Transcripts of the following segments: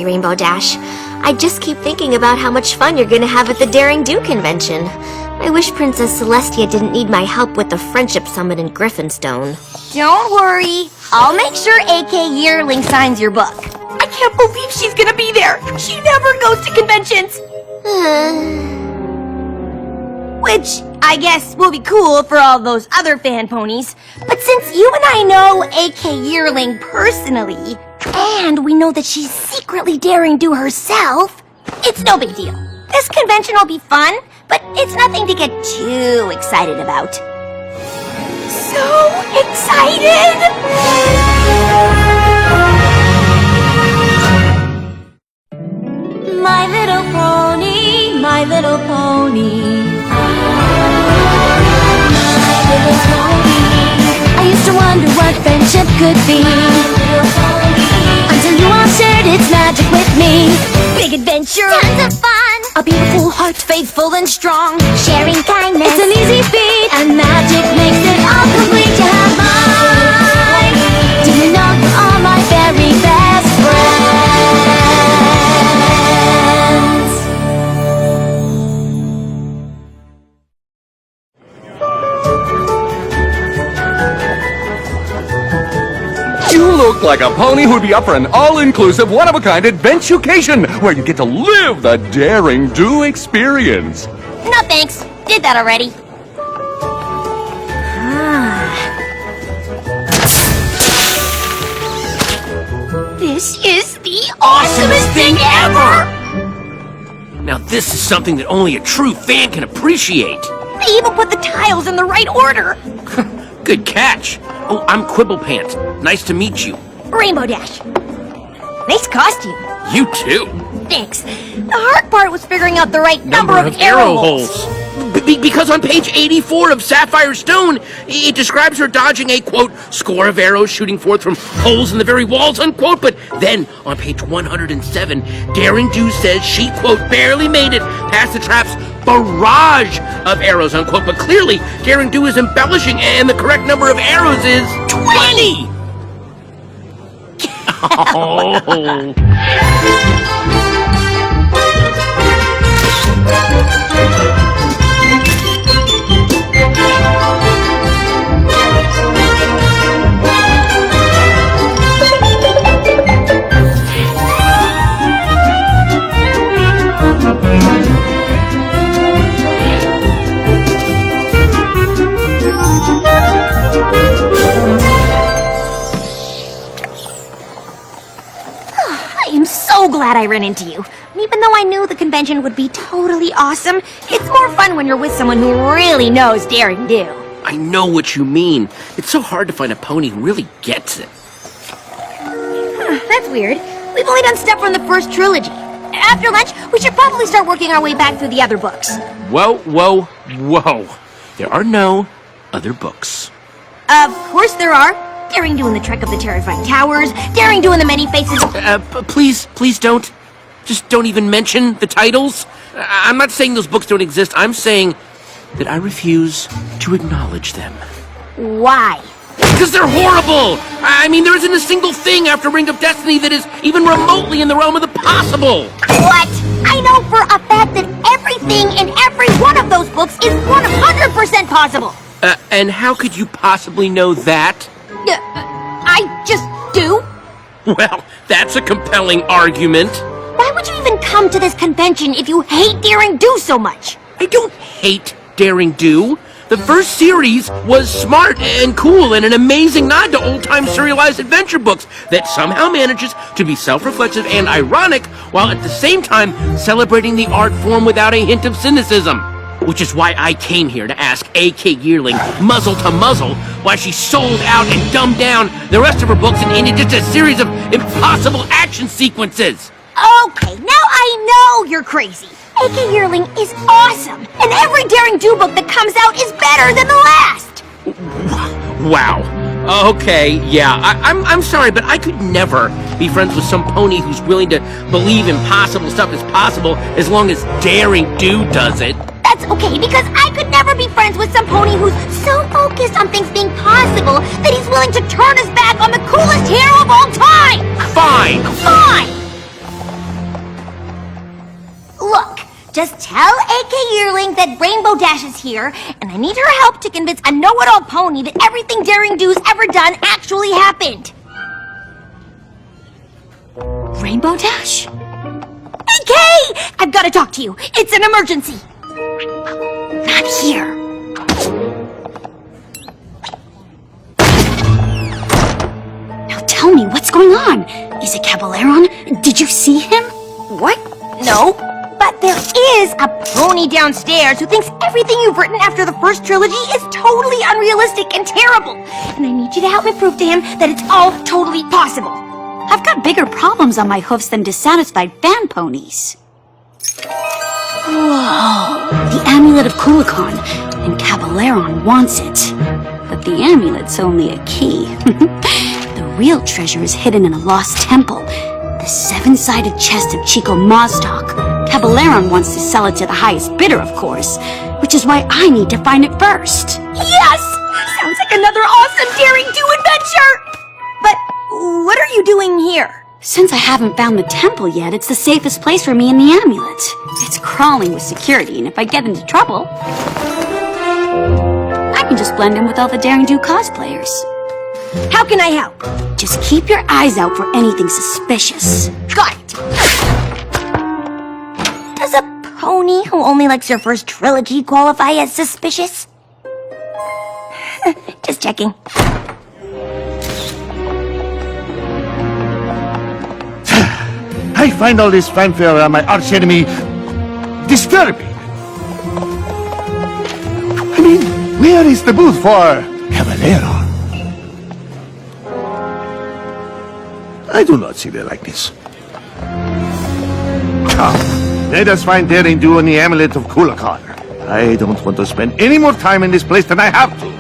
Rainbow Dash. I just keep thinking about how much fun you're gonna have at the Daring Do convention. I wish Princess Celestia didn't need my help with the Friendship Summit in Griffinstone. Don't worry. I'll make sure AK Yearling signs your book. I can't believe she's gonna be there. She never goes to conventions. Which, I guess, will be cool for all those other fan ponies. But since you and I know AK Yearling personally, and we know that she's secretly Daring Do herself, it's no big deal. This convention will be fun, but it's nothing to get too excited about. So excited! My little pony, my little pony. My little pony. I used to wonder what friendship could be. Until you all shared its magic with me. Big adventure, tons of fun. A beautiful heart, faithful and strong. Sharing kindness, it's an easy feat. And magic makes it all complete. You have mine. Do you know you are my very best friends? You look like a pony who'd be up for an all-inclusive, one-of-a-kind adventucation where you get to live the Daring Do experience. No thanks. Did that already. This is the awesomest thing ever! Now this is something that only a true fan can appreciate. They even put the tiles in the right order. Good catch. Oh, I'm Quibblepants. Nice to meet you. Rainbow Dash. Nice costume. You too. Thanks. The hard part was figuring out the right number of arrow holes. Because on page 84 of Sapphire Stone, it describes her dodging a, quote, score of arrows shooting forth from holes in the very walls, unquote. But then, on page 107, Daring Do says she, quote, barely made it past the trap's barrage of arrows, unquote. But clearly, Daring Do is embellishing, and the correct number of arrows is 20! Oh. I am so glad I ran into you. And even though I knew the convention would be totally awesome, it's more fun when you're with someone who really knows Daring Do. I know what you mean. It's so hard to find a pony who really gets it. That's weird. We've only done stuff from the first trilogy. After lunch, we should probably start working our way back through the other books. Whoa, whoa, whoa. There are no other books. Of course there are. Daring Do in the Trek of the Terrifying Towers, Daring Do in the Many Faces... Please don't. Just don't even mention the titles. I'm not saying those books don't exist. I'm saying that I refuse to acknowledge them. Why? Because they're horrible! I mean, there isn't a single thing after Ring of Destiny that is even remotely in the realm of the possible! What? I know for a fact that everything in every one of those books is 100% possible! And how could you possibly know that? I just do. Well, that's a compelling argument. Why would you even come to this convention if you hate Daring Do so much? I don't hate Daring Do. The first series was smart and cool and an amazing nod to old-time serialized adventure books that somehow manages to be self-reflexive and ironic while at the same time celebrating the art form without a hint of cynicism. Which is why I came here to ask AK Yearling, muzzle to muzzle, why she sold out and dumbed down the rest of her books into just a series of impossible action sequences. Okay, now I know you're crazy. AK Yearling is awesome, and every Daring Do book that comes out is better than the last. Wow. Okay, yeah, I'm sorry, but I could never be friends with some pony who's willing to believe impossible stuff is possible as long as Daring Do does it. That's okay, because I could never be friends with some pony who's so focused on things being possible that he's willing to turn his back on the coolest hero of all time! Fine! Fine! Just tell AK Yearling that Rainbow Dash is here, and I need her help to convince a know-it-all pony that everything Daring Do's ever done actually happened. Rainbow Dash? AK! I've got to talk to you. It's an emergency. Not here. Now tell me, what's going on? Is it Caballeron? Did you see him? What? No. But there is a pony downstairs who thinks everything you've written after the first trilogy is totally unrealistic and terrible. And I need you to help me prove to him that it's all totally possible. I've got bigger problems on my hoofs than dissatisfied fan ponies. Whoa! The Amulet of Kulikon, and Caballeron wants it. But the amulet's only a key. The real treasure is hidden in a lost temple. The seven-sided chest of Chico Mazdoc. Caballeron wants to sell it to the highest bidder, of course, which is why I need to find it first. Yes! Sounds like another awesome Daring Do adventure! But what are you doing here? Since I haven't found the temple yet, it's the safest place for me and the amulet. It's crawling with security, and if I get into trouble, I can just blend in with all the Daring Do cosplayers. How can I help? Just keep your eyes out for anything suspicious. Got it! Does a pony who only likes your first trilogy qualify as suspicious? Just checking. I find all this fanfare around my archenemy disturbing. I mean, where is the booth for Caballeron? I do not see the likeness. Come, let us find Daring Do and the Amulet of Kulikon. I don't want to spend any more time in this place than I have to.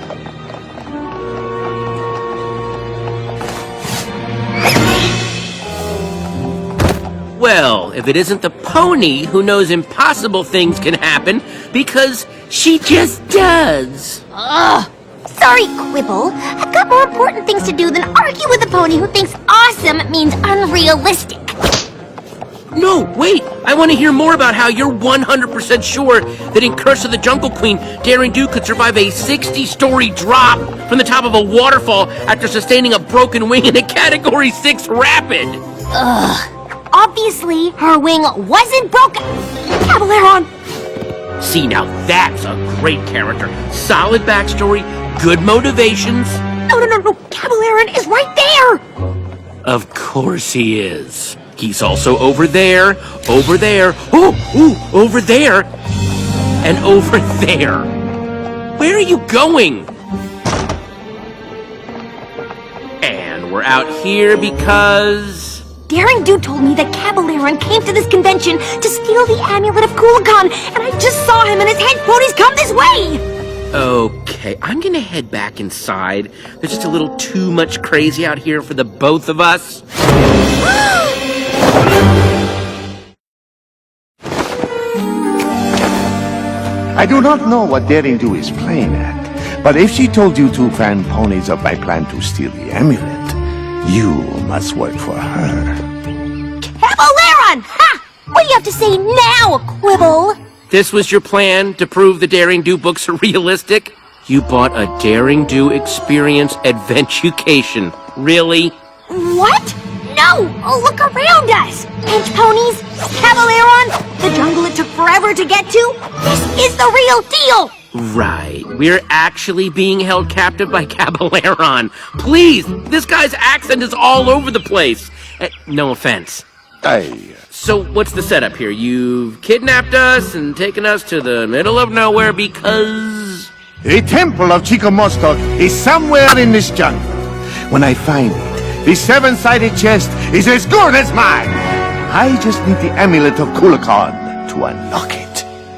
Well, if it isn't the pony who knows impossible things can happen, because she just does. Ugh! Sorry, Quibble. I've got more important things to do than argue with a pony who thinks awesome means unrealistic. No, wait! I want to hear more about how you're 100% sure that in Curse of the Jungle Queen, Daring Do could survive a 60-story drop from the top of a waterfall after sustaining a broken wing in a Category 6 rapid. Ugh. Obviously, her wing wasn't broken. Caballeron! See, now that's a great character. Solid backstory, good motivations. No. Caballeron is right there! Of course he is. He's also over there, over there, over there, and over there. Where are you going? And we're out here because... Daring Do told me that Caballeron came to this convention to steal the Amulet of Kulikon, and I just saw him and his head ponies come this way! Okay, I'm gonna head back inside. There's just a little too much crazy out here for the both of us. I do not know what Daring Do is playing at, but if she told you two fan ponies of my plan to steal the amulet, you must work for her. Caballeron! Ha! What do you have to say now, Quibble? This was your plan to prove the Daring Do books are realistic? You bought a Daring Do experience adventucation. Really? What? No! Oh, look around us! Pinch ponies, Caballeron, the jungle it took forever to get to. This is the real deal! Right. We're actually being held captive by Caballeron. Please, this guy's accent is all over the place. No offense. So what's the setup here? You've kidnapped us and taken us to the middle of nowhere because... The temple of Chico Mazdoc is somewhere in this jungle. When I find it, the seven-sided chest is as good as mine. I just need the amulet of Kulikon to unlock it.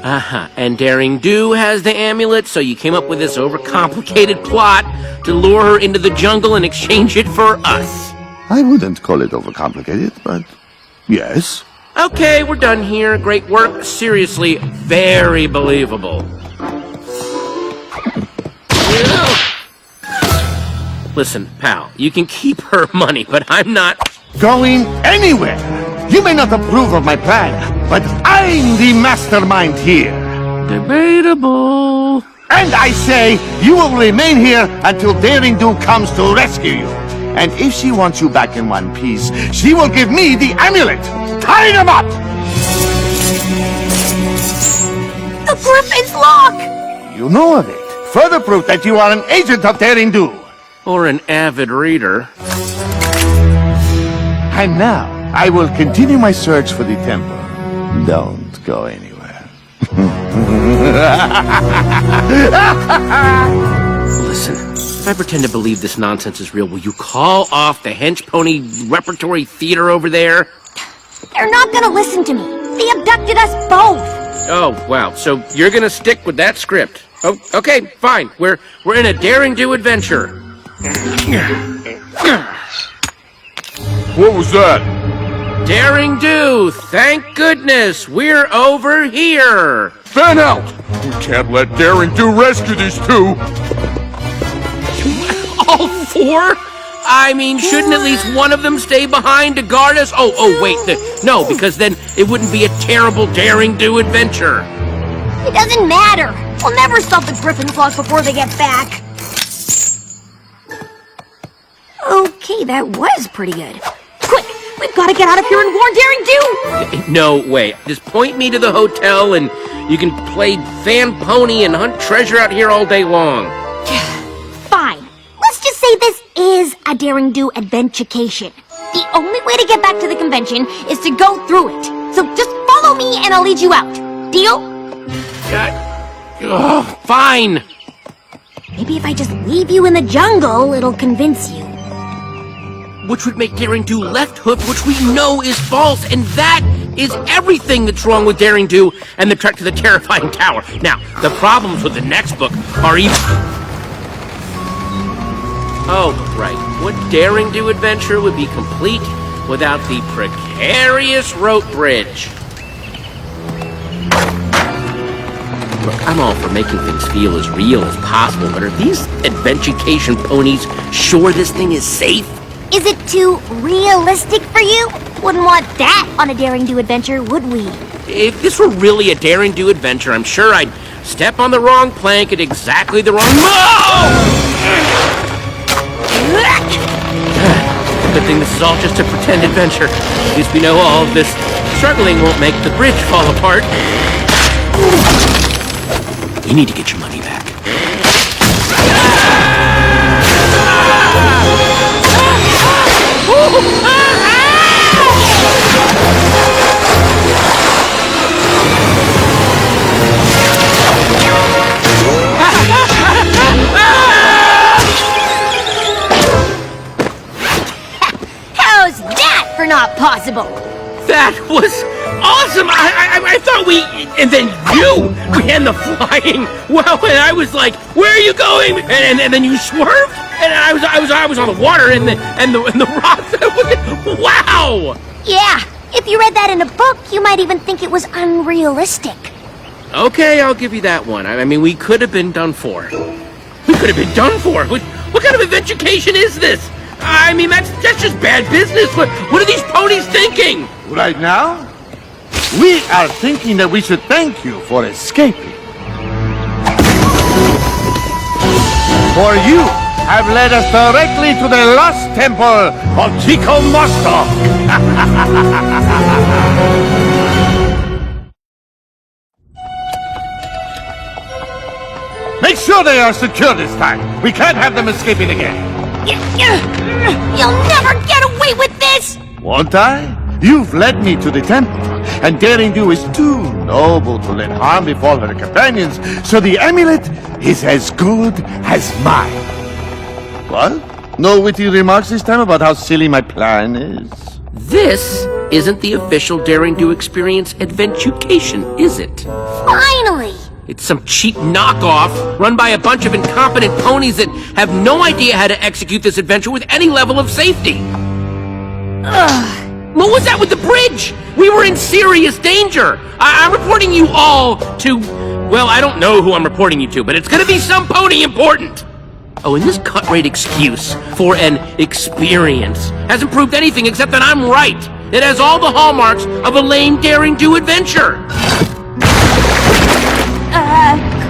And Daring Do has the amulet, so you came up with this overcomplicated plot to lure her into the jungle and exchange it for us. I wouldn't call it overcomplicated, but yes. Okay, we're done here. Great work. Seriously, very believable. Listen, pal, you can keep her money, but I'm not going anywhere. You may not approve of my plan, but I'm the mastermind here. Debatable. And I say, you will remain here until Daring Do comes to rescue you. And if she wants you back in one piece, she will give me the amulet. Tie them up! The Griffin's lock! You know of it. Further proof that you are an agent of Daring Do. Or an avid reader. And now, I will continue my search for the temple. Don't go anywhere. Listen, if I pretend to believe this nonsense is real, will you call off the hench pony repertory theater over there? They're not gonna listen to me. They abducted us both. Oh, wow. So you're gonna stick with that script. Oh, okay, fine. We're in a Daring Do adventure. What was that? Daring Do, thank goodness, we're over here. Fan out! We can't let Daring Do rescue these two. All four? I mean, shouldn't at least one of them stay behind to guard us? Oh, wait, no, because then it wouldn't be a terrible Daring Do adventure. It doesn't matter. We'll never stop the Griffin's lock before they get back. Okay, that was pretty good. Quick, we've got to get out of here and warn Daring Do! No way. Just point me to the hotel and you can play fan pony and hunt treasure out here all day long. Fine. Let's just say this is a Daring Do adventurecation. The only way to get back to the convention is to go through it. So just follow me and I'll lead you out. Deal? Fine. Maybe if I just leave you in the jungle, it'll convince you. Which would make Daring Do left hook, which we know is false, and that is everything that's wrong with Daring Do and the trek to the terrifying tower. Now, the problems with the next book are even... Oh, right. What Daring Do adventure would be complete without the precarious rope bridge? Look, I'm all for making things feel as real as possible, but are these adventurecation ponies sure this thing is safe? Is it too realistic for you? Wouldn't want that on a Daring Do adventure, would we? If this were really a Daring Do adventure, I'm sure I'd step on the wrong plank at exactly the wrong... Good thing this is all just a pretend adventure. At least we know all of this struggling won't make the bridge fall apart. You need to get your money back. How's that for not possible? That was awesome! I thought we... And then you began the flying! Well, and I was like, where are you going? And then you swerved? And I was on the water and the rocks. Wow! Yeah, if you read that in a book, you might even think it was unrealistic. Okay, I'll give you that one. I mean, we could have been done for. We could have been done for. What kind of adventurecation is this? I mean, that's just bad business. What are these ponies thinking? Right now, we are thinking that we should thank you for escaping. For you have led us directly to the lost temple of Chico Mostok. Make sure they are secure this time. We can't have them escaping again. You'll never get away with this! Won't I? You've led me to the temple, and Daring Do is too noble to let harm befall her companions, so the amulet is as good as mine. What? No witty remarks this time about how silly my plan is? This isn't the official Daring Do experience adventurecation, is it? Finally! It's some cheap knockoff run by a bunch of incompetent ponies that have no idea how to execute this adventure with any level of safety. Ugh. What was that with the bridge? We were in serious danger. I'm reporting you all to... Well, I don't know who I'm reporting you to, but it's gonna be some pony important. Oh, and this cut-rate excuse for an experience hasn't proved anything except that I'm right. It has all the hallmarks of a lame daring-do adventure.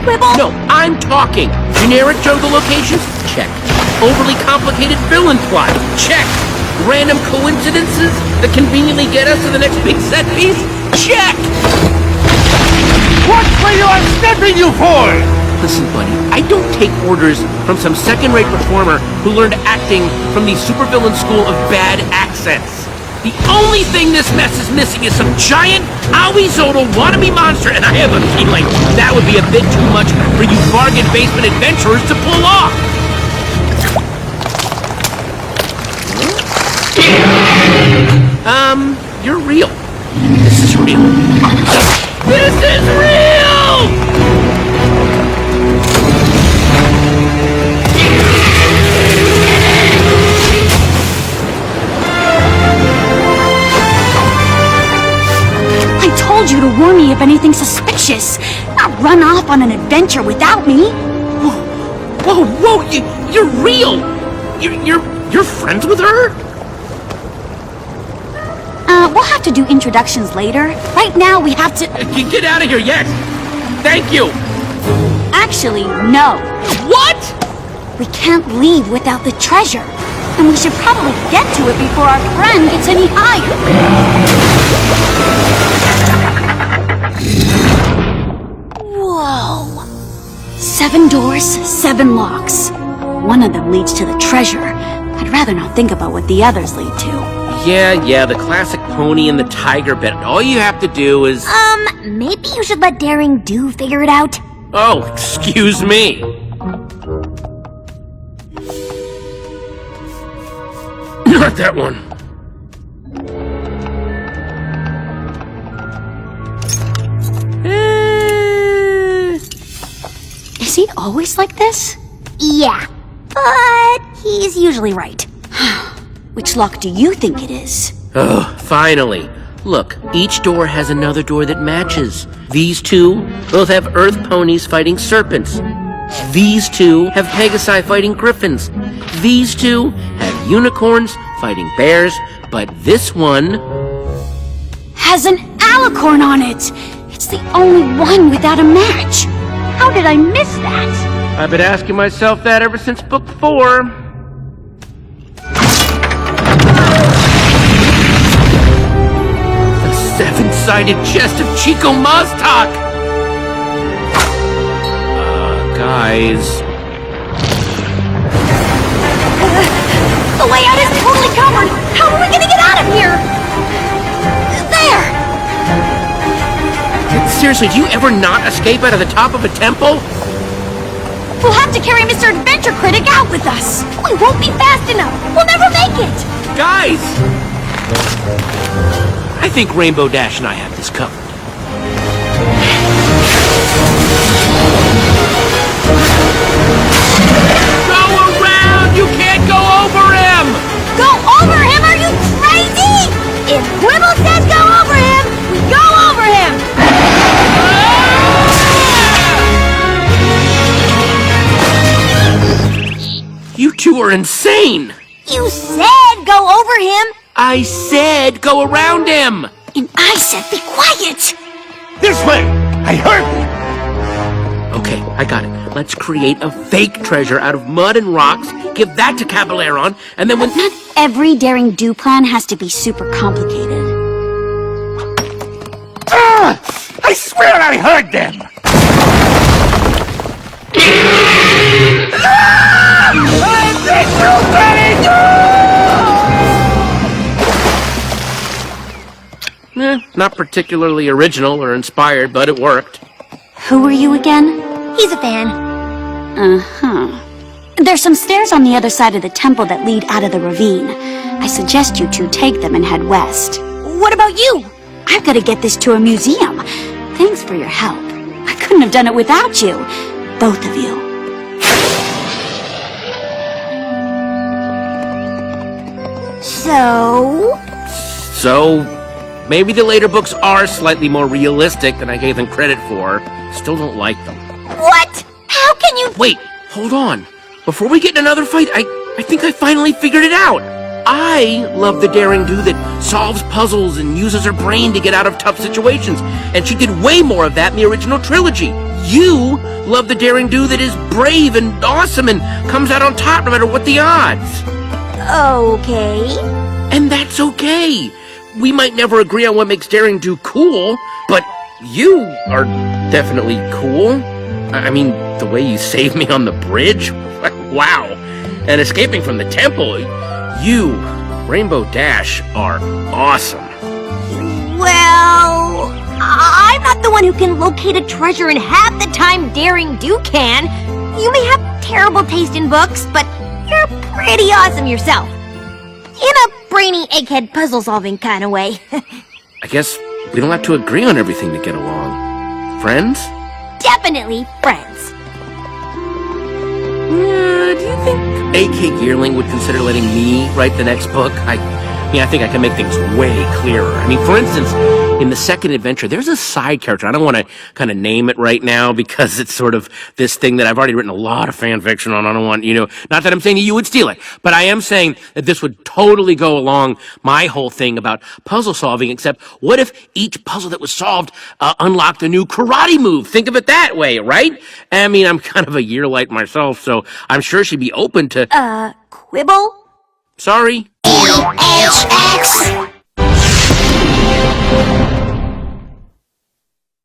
Quibble? No, I'm talking. Generic jungle locations? Check. Overly complicated villain plot? Check. Random coincidences that conveniently get us to the next big set piece? Check! What were you sniffing you for? Listen, buddy, I don't take orders from some second-rate performer who learned acting from the supervillain school of bad accents. The only thing this mess is missing is some giant, owie-zodal wannabe monster, and I have a feeling that would be a bit too much for you bargain basement adventurers to pull off. You're real. This is real. This is real! I told you to warn me if anything suspicious, not run off on an adventure without me. Whoa, you're real! You're friends with her? We'll have to do introductions later. Right now, we have to... Get out of here, yes! Thank you! Actually, no. What? We can't leave without the treasure. And we should probably get to it before our friend gets any higher. Whoa. 7 doors, 7 locks. One of them leads to the treasure. I'd rather not think about what the others lead to. Yeah, the classic pony and the tiger bit. All you have to do is... Maybe you should let Daring Do figure it out. Oh, excuse me. Not that one. Is he always like this? Yeah, but he's usually right. Which lock do you think it is? Oh, finally. Look, each door has another door that matches. These two both have earth ponies fighting serpents. These two have Pegasi fighting griffins. These two have unicorns fighting bears. But this one... has an alicorn on it! It's the only one without a match. How did I miss that? I've been asking myself that ever since book 4. Seven-sided chest of Chico Maztak! Guys... The way out is totally covered! How are we gonna get out of here? There! Seriously, do you ever not escape out of the top of a temple? We'll have to carry Mr. Adventure Critic out with us! We won't be fast enough! We'll never make it! Guys! I think Rainbow Dash and I have this covered. Go around! You can't go over him! Go over him? Are you crazy? If Quibble says go over him, we go over him! You two are insane! You said go over him! I said go around him! And I said be quiet! This way! I heard you! Okay, I got it. Let's create a fake treasure out of mud and rocks, give that to Caballeron, and then when... Not every daring do plan has to be super complicated. I swear I heard them! Not particularly original or inspired, but it worked. Who are you again? He's a fan. Uh-huh. There's some stairs on the other side of the temple that lead out of the ravine. I suggest you two take them and head west. What about you? I've got to get this to a museum. Thanks for your help. I couldn't have done it without you. Both of you. So, maybe the later books are slightly more realistic than I gave them credit for. Still don't like them. What? How can you... Wait, hold on. Before we get in another fight, I think I finally figured it out. I love the daring do that solves puzzles and uses her brain to get out of tough situations, and she did way more of that in the original trilogy. You love the daring do that is brave and awesome and comes out on top no matter what the odds. Okay. And that's okay. We might never agree on what makes daring do cool, but you are definitely cool. I mean, the way you saved me on the bridge? Wow. And escaping from the temple, you, Rainbow Dash, are awesome. Well, I'm not the one who can locate a treasure in half the time Daring Do can. You may have terrible taste in books, but you're pretty awesome yourself. In a brainy egghead puzzle-solving kind of way. I guess we don't have to agree on everything to get along. Friends? Definitely friends. Do you think A.K. Yearling would consider letting me write the next book? I think I can make things way clearer. I mean, for instance, in the second adventure, there's a side character. I don't want to kind of name it right now because it's sort of this thing that I've already written a lot of fan fiction on. I don't want, not that I'm saying that you would steal it, but I am saying that this would totally go along my whole thing about puzzle solving, except what if each puzzle that was solved unlocked a new karate move? Think of it that way, right? I mean, I'm kind of a yearlight myself, so I'm sure she'd be open to... Quibble? Sorry. LS